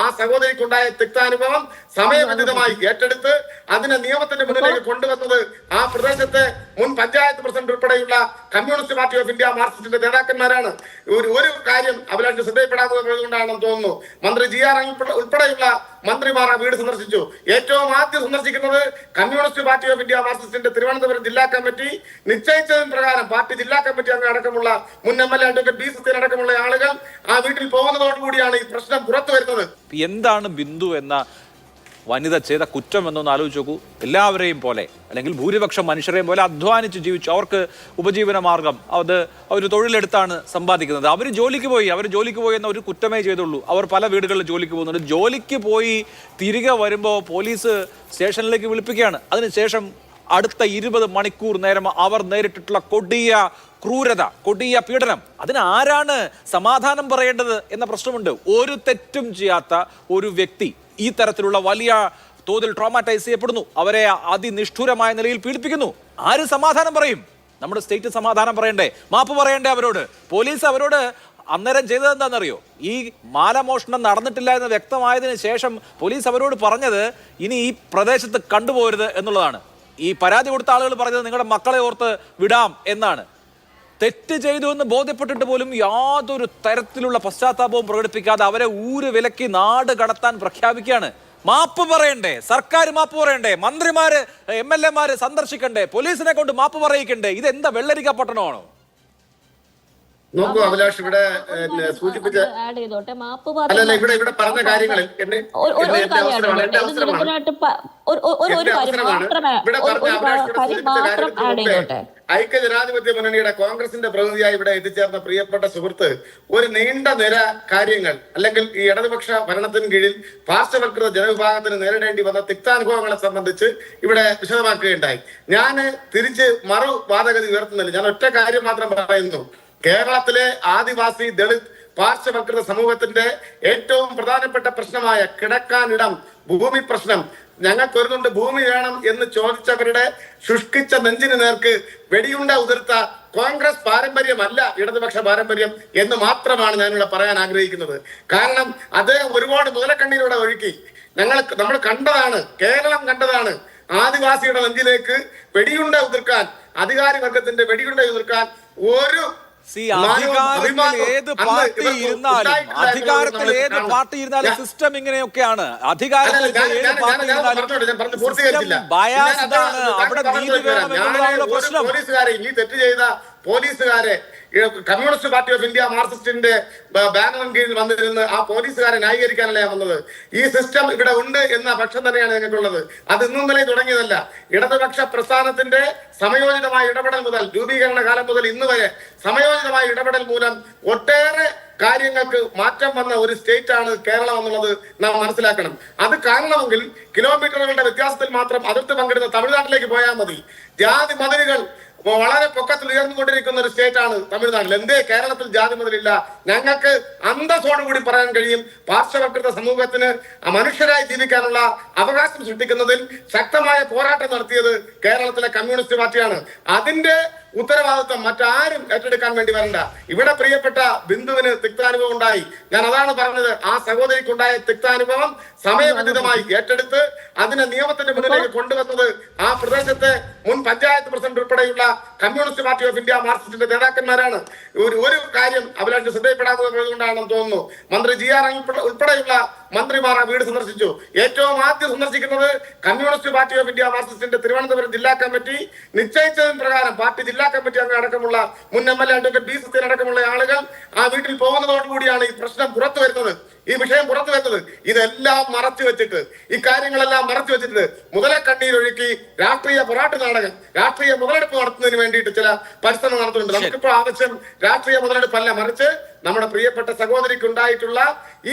ആ സഹോദരിക്കുണ്ടായ തിക്താനുഭവം സമയബന്ധിതമായി ഏറ്റെടുത്ത് അതിനെ നിയമത്തിന്റെ മുന്നിലേക്ക് കൊണ്ടുവന്നത് ആ പ്രദേശത്തെ മുൻ പഞ്ചായത്ത് പ്രസിഡന്റ് ഉൾപ്പെടെയുള്ള കമ്മ്യൂണിസ്റ്റ് പാർട്ടി ഓഫ് ഇന്ത്യ മാർക്സിസ്റ്റിന്റെ നേതാക്കന്മാരാണ്. ഒരു കാര്യം അവരുടെ ശ്രദ്ധയിൽപ്പെടാത്തത് കൊണ്ടാണെന്ന് തോന്നുന്നു. മന്ത്രി ജി ആർ ഉൾപ്പെടെയുള്ള മന്ത്രിമാർ ആ വീട് സന്ദർശിച്ചു. ഏറ്റവും ആദ്യം സന്ദർശിക്കുന്നത് കമ്മ്യൂണിസ്റ്റ് പാർട്ടി ഓഫ് ഇന്ത്യ മാർക്സിസ്റ്റിന്റെ തിരുവനന്തപുരം ജില്ലാ കമ്മിറ്റി നിശ്ചയിച്ചതിന് പ്രകാരം പാർട്ടി ജില്ലാ കമ്മിറ്റി അംഗം അടക്കമുള്ള മുൻ M L A advocate B Sathyan അടക്കമുള്ള ആളുകൾ ആ വീട്ടിൽ പോകുന്നതോടുകൂടിയാണ് ഈ പ്രശ്നം പുറത്തു വരുന്നത്. എന്താണ് ബിന്ദു എന്ന വനിത ചെയ്ത കുറ്റം എന്നൊന്ന് ആലോചിച്ച് നോക്കൂ. എല്ലാവരെയും പോലെ അല്ലെങ്കിൽ ഭൂരിപക്ഷം മനുഷ്യരെയും പോലെ അധ്വാനിച്ച് ജീവിച്ചു. അവർക്ക് ഉപജീവന മാർഗം അവർ തൊഴിലെടുത്താണ് സമ്പാദിക്കുന്നത്. അവർ ജോലിക്ക് പോയി എന്ന ഒരു കുറ്റമേ ചെയ്തുള്ളൂ. അവർ പല വീടുകളിൽ ജോലിക്ക് പോകുന്നുണ്ട്. ജോലിക്ക് പോയി തിരികെ വരുമ്പോൾ പോലീസ് സ്റ്റേഷനിലേക്ക് വിളിപ്പിക്കുകയാണ്. അതിനുശേഷം അടുത്ത 20 മണിക്കൂർ നേരം അവർ നേരിട്ടിട്ടുള്ള കൊടിയ ക്രൂരത, കൊടിയ പീഡനം, അതിന് ആരാണ് സമാധാനം പറയേണ്ടത് എന്ന പ്രശ്നമുണ്ട്. ഒരു തെറ്റും ചെയ്യാത്ത ഒരു വ്യക്തി ഈ തരത്തിലുള്ള വലിയ തോതിൽ ട്രോമാറ്റൈസ് ചെയ്യപ്പെടുന്നു. അവരെ അതിനിഷ്ഠുരമായ നിലയിൽ പീഡിപ്പിക്കുന്നു. ആര് സമാധാനം പറയും? നമ്മുടെ സ്റ്റേറ്റ് സമാധാനം പറയണ്ടേ? മാപ്പ് പറയണ്ടേ അവരോട്? പോലീസ് അവരോട് അന്നേരം ചെയ്തത് എന്താണെന്നറിയോ? ഈ മാലമോഷണം നടന്നിട്ടില്ല എന്ന് വ്യക്തമായതിനു ശേഷം പോലീസ് അവരോട് പറഞ്ഞത് ഇനി ഈ പ്രദേശത്ത് കണ്ടുപോകരുത് എന്നുള്ളതാണ്. ഈ പരാതി കൊടുത്ത ആളുകൾ പറഞ്ഞത് നിങ്ങളുടെ മക്കളെ ഓർത്ത് വിടാം എന്നാണ്. തെറ്റ് ചെയ്തു എന്ന് ബോധ്യപ്പെട്ടിട്ട് പോലും യാതൊരു തരത്തിലുള്ള പശ്ചാത്താപവും പ്രകടിപ്പിക്കാതെ അവരെ വിലക്കി നാട് കടത്താൻ പ്രഖ്യാപിക്കുകയാണ്. മാപ്പ് പറയണ്ടേ? സർക്കാർ മാപ്പ് പറയണ്ടേ? മന്ത്രിമാര് MLA മാര് സന്ദർശിക്കണ്ടേ? പോലീസിനെ കൊണ്ട് മാപ്പ് പറയിക്കണ്ടേ? ഇതെന്താ വെള്ളരിക്ക പട്ടണമാണോ? നോക്കൂ അഭിലാഷ്, ഇവിടെ സൂചിപ്പിച്ച അല്ലല്ല ഇവിടെ പറഞ്ഞ കാര്യങ്ങളിൽ ഐക്യജനാധിപത്യ മുന്നണിയുടെ കോൺഗ്രസിന്റെ പ്രതിനിധിയായി ഇവിടെ എത്തിച്ചേർന്ന പ്രിയപ്പെട്ട സുഹൃത്ത് ഒരു നീണ്ട നിര കാര്യങ്ങൾ അല്ലെങ്കിൽ ഈ ഇടതുപക്ഷ ഭരണത്തിന് കീഴിൽ പാർശ്വവൽകൃത ജനവിഭാഗത്തിന് നേരിടേണ്ടി വന്ന തിക്താനുഭവങ്ങളെ സംബന്ധിച്ച് ഇവിടെ വിശദമാക്കുകയുണ്ടായി. ഞാൻ തിരിച്ച് മറുവാദഗതി ഉയർത്തുന്നില്ല. ഞാൻ ഒറ്റ കാര്യം മാത്രം പറയുന്നു. കേരളത്തിലെ ആദിവാസി ദളിത് പാർശ്വവൽകൃത സമൂഹത്തിന്റെ ഏറ്റവും പ്രധാനപ്പെട്ട പ്രശ്നമായ കിടക്കാനിടം, ഭൂമി പ്രശ്നം, ഞങ്ങൾക്ക് വരുന്നുണ്ട് ഭൂമി വേണം എന്ന് ചോദിച്ചവരുടെ ശുഷ്കിച്ച നെഞ്ചിന് നേർക്ക് വെടിയുണ്ട ഉതിർത്ത കോൺഗ്രസ് പാരമ്പര്യമല്ല ഇടതുപക്ഷ പാരമ്പര്യം എന്ന് മാത്രമാണ് ഞാനിവിടെ പറയാൻ ആഗ്രഹിക്കുന്നത്. കാരണം അത് ഒരുപാട് മുതലക്കണ്ണീരോടെ ഒഴുക്കി നമ്മൾ കണ്ടതാണ്, കേരളം കണ്ടതാണ്. ആദിവാസിയുടെ നെഞ്ചിലേക്ക് വെടിയുണ്ട ഉതിർക്കാൻ, അധികാരി വർഗത്തിന്റെ വെടിയുണ്ട ഉതിർക്കാൻ ഒരു അധികാരത്തിൽ ഏത് പാർട്ടി ഇരുന്നാലും സിസ്റ്റം ഇങ്ങനെയൊക്കെയാണ്. അധികാരത്തിൽ പോലീസുകാരെ ഈ തെറ്റ് ചെയ്ത പോലീസുകാരെ കമ്മ്യൂണിസ്റ്റ് പാർട്ടി ഓഫ് ഇന്ത്യ മാർക്സിസ്റ്റിന്റെ ബാനറിന് കീഴിൽ വന്നിരുന്ന് ആ പോലീസുകാരെ ന്യായീകരിക്കാനല്ല വന്നത്. ഈ സിസ്റ്റം ഇവിടെ ഉണ്ട് എന്ന പക്ഷം തന്നെയാണ് ഞങ്ങൾക്കുള്ളത്. അത് ഇന്നും നിലയിൽ തുടങ്ങിയതല്ല. ഇടതുപക്ഷ പ്രസ്ഥാനത്തിന്റെ സമയോചിതമായ ഇടപെടൽ മുതൽ, രൂപീകരണ കാലം മുതൽ ഇന്ന് വരെ സമയോചിതമായ ഇടപെടൽ മൂലം ഒട്ടേറെ കാര്യങ്ങൾക്ക് മാറ്റം വന്ന ഒരു സ്റ്റേറ്റ് ആണ് കേരളം എന്നുള്ളത് നാം മനസ്സിലാക്കണം. അത് കാണണമെങ്കിൽ കിലോമീറ്ററുകളുടെ വ്യത്യാസത്തിൽ മാത്രം അതിർത്തി പങ്കിടുന്ന തമിഴ്നാട്ടിലേക്ക് പോയാൽ മതി. ജാതി മതിലുകൾ വളരെ പൊക്കത്തിൽ ഉയർന്നുകൊണ്ടിരിക്കുന്ന ഒരു സ്റ്റേറ്റ് ആണ് തമിഴ്നാട്ടിൽ. എന്തേ കേരളത്തിൽ ജാതി മതിലില്ല? ഞങ്ങൾക്ക് അന്തസ്സോടുകൂടി പറയാൻ കഴിയും, പാർശ്വവൽകൃത സമൂഹത്തിന് മനുഷ്യരായി ജീവിക്കാനുള്ള അവകാശം സൃഷ്ടിക്കുന്നതിൽ ശക്തമായ പോരാട്ടം നടത്തിയത് കേരളത്തിലെ കമ്മ്യൂണിസ്റ്റ് പാർട്ടിയാണ്. അതിന്റെ ഉത്തരവാദിത്വം മറ്റാരും ഏറ്റെടുക്കാൻ വേണ്ടി വരണ്ട. ഇവിടെ പ്രിയപ്പെട്ട ബിന്ദുവിന് തിക്താനുഭവം ഉണ്ടായി. ഞാൻ അതാണ് പറഞ്ഞത്. ആ സഹോദരിക്കുണ്ടായ തിക്താനുഭവം സമയബന്ധിതമായി ഏറ്റെടുത്ത് അതിനെ നിയമത്തിന്റെ മുന്നിലേക്ക് കൊണ്ടുവന്നത് ആ പ്രദേശത്തെ മുൻ പഞ്ചായത്ത് പ്രസിഡന്റ് ഉൾപ്പെടെയുള്ള കമ്മ്യൂണിസ്റ്റ് പാർട്ടി ഓഫ് ഇന്ത്യ മാർക്സിസ്റ്റിന്റെ നേതാക്കന്മാരാണ്. ഒരു കാര്യം അവരുടെ ശ്രദ്ധയിൽപ്പെടാത്തത് കൊണ്ടാണെന്ന് തോന്നുന്നു. മന്ത്രി ജി ആർ ഉൾപ്പെടെയുള്ള മന്ത്രിമാർ ആ വീട് സന്ദർശിച്ചു. ഏറ്റവും ആദ്യം സന്ദർശിക്കുന്നത് കമ്മ്യൂണിസ്റ്റ് പാർട്ടി ഓഫ് ഇന്ത്യ മാർക്സിസ്റ്റിന്റെ തിരുവനന്തപുരം ജില്ലാ കമ്മിറ്റി നിശ്ചയിച്ചതിന് പ്രകാരം പാർട്ടി ജില്ലാ കമ്മിറ്റി അംഗം അടക്കമുള്ള മുൻ M L A advocate B Sathyan അടക്കമുള്ള ആളുകൾ ആ വീട്ടിൽ പോകുന്നതോടുകൂടിയാണ് ഈ പ്രശ്നം പുറത്തു വരുന്നത്, ഈ വിഷയം പുറത്തു വരുന്നത്. ഇതെല്ലാം മറച്ചു വെച്ചിട്ട്, ഈ കാര്യങ്ങളെല്ലാം മറച്ചു വെച്ചിട്ട് മുതലക്കണ്ണീരൊഴുക്കി രാഷ്ട്രീയ പോരാട്ട നാടകം, രാഷ്ട്രീയ മുതലെടുപ്പ് നടത്തുന്നതിന് വേണ്ടിയിട്ട് ചില പരിശ്രമം നടത്തുന്നുണ്ട്. നമുക്കിപ്പോൾ ആവശ്യം രാഷ്ട്രീയ മുതലെടുപ്പല്ല, മറിച്ച് നമ്മുടെ പ്രിയപ്പെട്ട സഹോദരിക്ക് ഉണ്ടായിട്ടുള്ള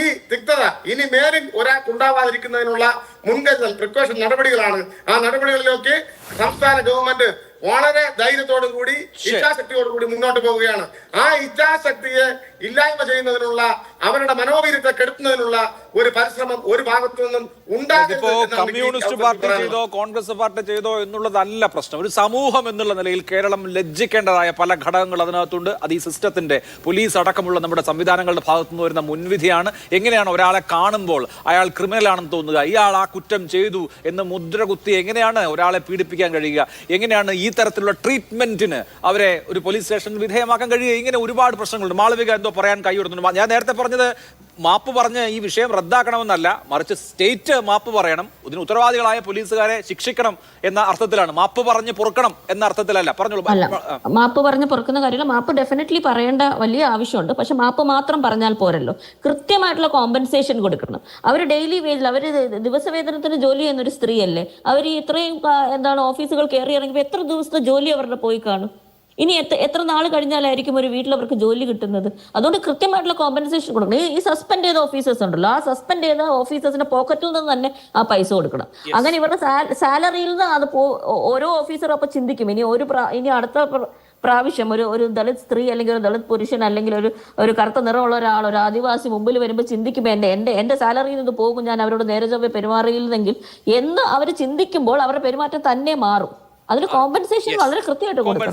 ഈ തിക്തത ഇനി മേലിൽ ഒരാൾക്ക് ഉണ്ടാവാതിരിക്കുന്നതിനുള്ള മുൻകരുതൽ, പ്രിക്കോഷൻ നടപടികളാണ്. ആ നടപടികളിലേക്ക് സംസ്ഥാന ഗവൺമെന്റ് വളരെ ധൈര്യത്തോടു കൂടി ഇച്ഛാശക്തിയോടുകൂടി മുന്നോട്ട് പോവുകയാണ്. ആ ഇച്ഛാശക്തിയെ ഇല്ലായ്മ ചെയ്യുന്നതിനുള്ള അവരുടെ മനോവീര്യത്തെ കെടുത്തുന്നതിനുള്ള ഒരു പരിശ്രമം ഒരു ഭാഗത്തു നിന്നും ഇതിപ്പോ കമ്മ്യൂണിസ്റ്റ് പാർട്ടി ചെയ്തോ കോൺഗ്രസ് പാർട്ടി ചെയ്തോ എന്നുള്ളതല്ല പ്രശ്നം. ഒരു സമൂഹം എന്നുള്ള നിലയിൽ കേരളം ലജ്ജിക്കേണ്ടതായ പല ഘടകങ്ങൾ അതിനകത്തുണ്ട്. അത് ഈ സിസ്റ്റത്തിന്റെ പോലീസ് അടക്കമുള്ള നമ്മുടെ സംവിധാനങ്ങളുടെ ഭാഗത്തുനിന്ന് വരുന്ന മുൻവിധിയാണ്. എങ്ങനെയാണ് ഒരാളെ കാണുമ്പോൾ അയാൾ ക്രിമിനൽ ആണെന്ന് തോന്നുക, ഇയാൾ ആ കുറ്റം ചെയ്തു എന്ന് മുദ്ര കുത്തി എങ്ങനെയാണ് ഒരാളെ പീഡിപ്പിക്കാൻ കഴിയുക, എങ്ങനെയാണ് ഈ തരത്തിലുള്ള ട്രീറ്റ്മെന്റിന് അവരെ ഒരു പോലീസ് സ്റ്റേഷനിൽ വിധേയമാക്കാൻ കഴിയുക, ഇങ്ങനെ ഒരുപാട് പ്രശ്നങ്ങളുണ്ട്. മാളവിക എന്തോ പറയാൻ കൈവിടുന്നുണ്ട്. ഞാൻ നേരത്തെ പറഞ്ഞത് മാപ്പ് പറഞ്ഞ് ഈ വിഷയം റദ്ദാക്കണമെന്നല്ല, മറിച്ച് സ്റ്റേറ്റ് മാപ്പ് പറയണം, ഇതിന് ഉത്തരവാദികളായ പോലീസുകാരെ ശിക്ഷിക്കണം എന്ന അർത്ഥത്തിലാണ്. മാപ്പ് പറഞ്ഞ് പൊറുക്കണം എന്ന അർത്ഥത്തിലല്ല. പറഞ്ഞോളൂ. മാപ്പ് പറഞ്ഞ് പൊറുക്കുന്ന കാര്യമില്ല. മാപ്പ് ഡെഫിനറ്റ്ലി പറയേണ്ട വലിയ ആവശ്യമുണ്ട്. പക്ഷെ മാപ്പ് മാത്രം പറഞ്ഞാൽ പോരല്ലോ, കൃത്യമായിട്ടുള്ള കോമ്പൻസേഷൻ കൊടുക്കണം. അവർ ഡെയിലി വേജിൽ, അവർ ദിവസവേതനത്തിന് ജോലി ചെയ്യുന്നൊരു സ്ത്രീയല്ലേ, അവർ ഇത്രയും ഓഫീസുകൾ കയറി ഇറങ്ങിയപ്പോൾ എത്ര ദിവസത്തെ ജോലി അവരുടെ പോയി കാണും? ഇനി എത്ര നാൾ കഴിഞ്ഞാലായിരിക്കും ഒരു വീട്ടിൽ അവർക്ക് ജോലി കിട്ടുന്നത്? അതുകൊണ്ട് കൃത്യമായിട്ടുള്ള കോമ്പൻസേഷൻ കൊടുക്കണം. ഈ സസ്പെൻഡ് ചെയ്ത ഓഫീസേഴ്സ് ഉണ്ടല്ലോ, ആ സസ്പെൻഡ് ചെയ്ത ഓഫീസേഴ്സിന്റെ പോക്കറ്റിൽ നിന്ന് തന്നെ ആ പൈസ കൊടുക്കണം. അങ്ങനെ ഇവരുടെ സാലറിയിൽ നിന്ന് അത് ഓരോ ഓഫീസറും അപ്പൊ ചിന്തിക്കും, ഇനി അടുത്ത പ്രാവശ്യം ഒരു ദളിത് സ്ത്രീ അല്ലെങ്കിൽ ഒരു ദളിത് പുരുഷൻ അല്ലെങ്കിൽ ഒരു കറുത്ത നിറമുള്ള ഒരാൾ, ഒരു ആദിവാസി മുമ്പിൽ വരുമ്പോൾ ചിന്തിക്കുമ്പോൾ എന്റെ സാലറിയിൽ നിന്ന് പോകും, ഞാൻ അവരോട് നേരെ ചൊവ്വേ പെരുമാറിയില്ലെങ്കിൽ എന്ന് അവർ ചിന്തിക്കുമ്പോൾ അവരുടെ പെരുമാറ്റം തന്നെ മാറും. അതിന് കോമ്പൻസേഷൻ വളരെ കൃത്യമായിട്ട് കൊടുക്കണം.